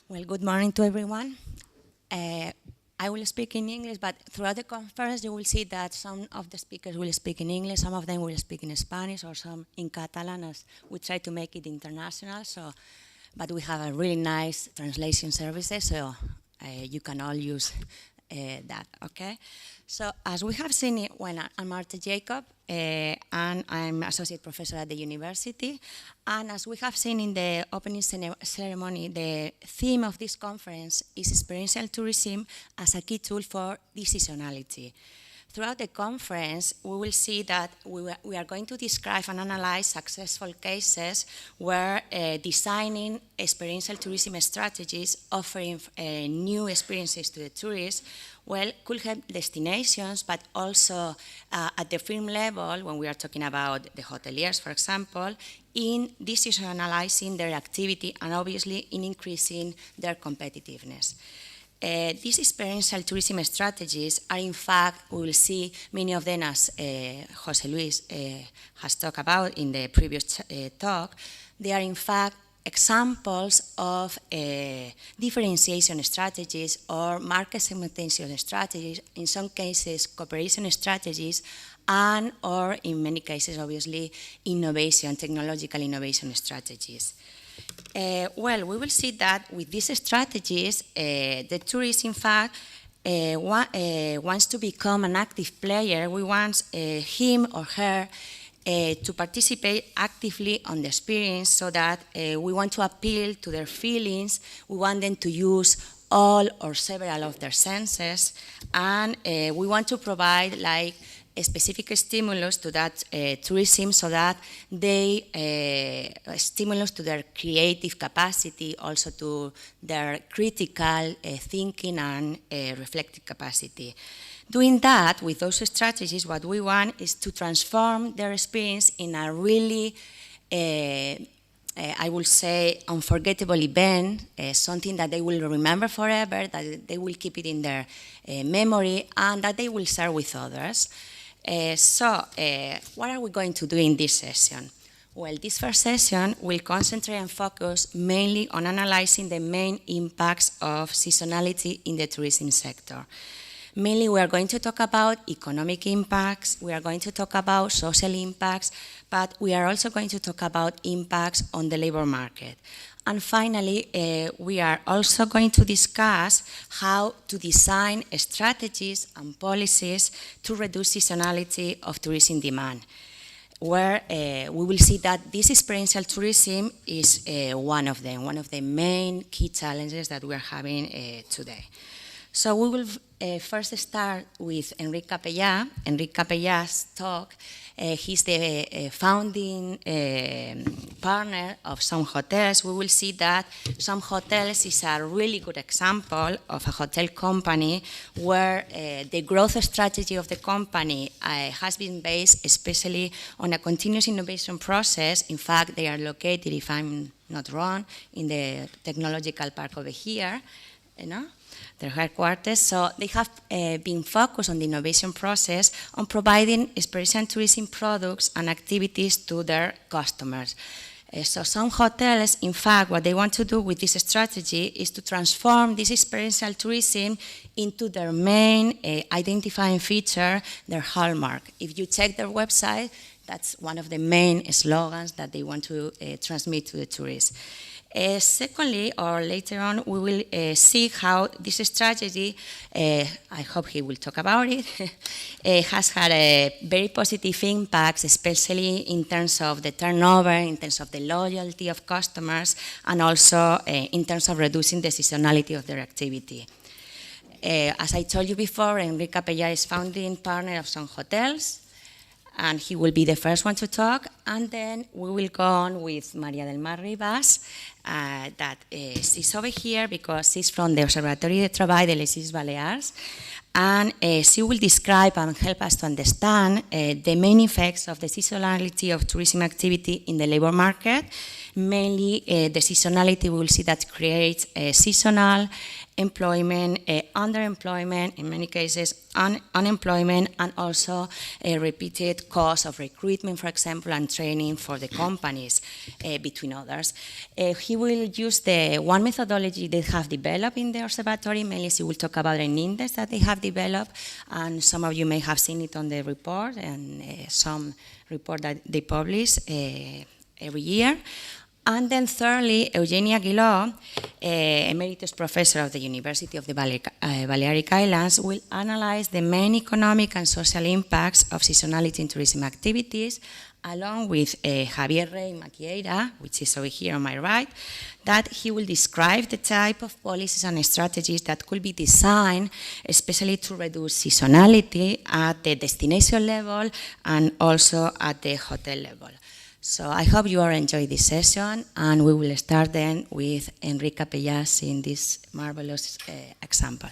Well, good morning to everyone. I will speak in English, but throughout the conference you will see that some of the speakers will speak in English, some of them will speak in Spanish, or some in Catalan, as we try to make it international. But we have a really nice translation services, so you can all use that, okay? So as we have seen it, when I'm Marta Jacob, and I'm associate professor at the university, and as we have seen in the opening ceremony, the theme of this conference is experiential tourism as a key tool for decisionality. Throughout the conference, we will see that we are going to describe and analyze successful cases where designing experiential tourism strategies, offering new experiences to the tourists, could help destinations, but also at the firm level, when we are talking about the hoteliers, for example, in decisionalizing their activity and obviously in increasing their competitiveness. These experiential tourism strategies are, in fact, we will see many of them, as José Luis has talked about in the previous talk. They are, in fact, examples of differentiation strategies or market segmentation strategies, in some cases cooperation strategies, and or in many cases, obviously, technological innovation strategies. We will see that with these strategies, the tourist, in fact, wants to become an active player. We want him or her to participate actively on the experience, so that we want to appeal to their feelings. We want them to use all or several of their senses, and we want to provide a specific stimulus to that tourism, so that they stimulus to their creative capacity, also to their critical thinking and reflective capacity. Doing that, with those strategies, what we want is to transform their experience in a really, I will say, unforgettable event, something that they will remember forever, that they will keep it in their memory, and that they will share with others. What are we going to do in this session? Well, this first session will concentrate and focus mainly on analyzing the main impacts of seasonality in the tourism sector. Mainly, we are going to talk about economic impacts, we are going to talk about social impacts, but we are also going to talk about impacts on the labor market. And finally, we are also going to discuss how to design strategies and policies to reduce seasonality of tourism demand, where we will see that this experiential tourism is one of them, one of the main key challenges that we are having today. So we will first start with Enric Capellà. Enric Capella's talk. He's the founding partner of Some Hotels. We will see that Some Hotels is a really good example of a hotel company where the growth strategy of the company has been based especially on a continuous innovation process. In fact, they are located, if I'm not wrong, in the technological park over here, their headquarters. So they have been focused on the innovation process, on providing experiential tourism products and activities to their customers. So Some Hotels, in fact, what they want to do with this strategy is to transform this experiential tourism into their main identifying feature, their hallmark. If you check their website, that's one of the main slogans that they want to transmit to the tourists. Secondly, or later on, we will see how this strategy, I hope he will talk about it, has had a very positive impacts, especially in terms of the turnover, in terms of the loyalty of customers, and also in terms of reducing the seasonality of their activity. As I told you before, Enric Capellà is founding partner of Some Hotels, and he will be the first one to talk, and then we will go on with María del Mar Ribas, that she's over here because she's from the Observatory de Treball de les Illes Balears, and she will describe and help us to understand the main effects of the seasonality of tourism activity in the labor market, Mainly, the seasonality we will see that creates seasonal employment, underemployment, in many cases unemployment, and also a repeated cost of recruitment, for example, and training for the companies, between others. He will use the one methodology they have developed in the observatory. Mainly, he will talk about an index that they have developed, and some of you may have seen it on the report and some report that they publish every year. And then thirdly, Eugenia Guillot, Emeritus Professor of the University of the Balearic Islands, will analyze the main economic and social impacts of seasonality in tourism activities, along with Javier Rey Maquieira, which is over here on my right, that he will describe the type of policies and strategies that could be designed, especially to reduce seasonality at the destination level and also at the hotel level. So I hope you all enjoy this session, and we will start then with Enrique Capellas in this marvelous example.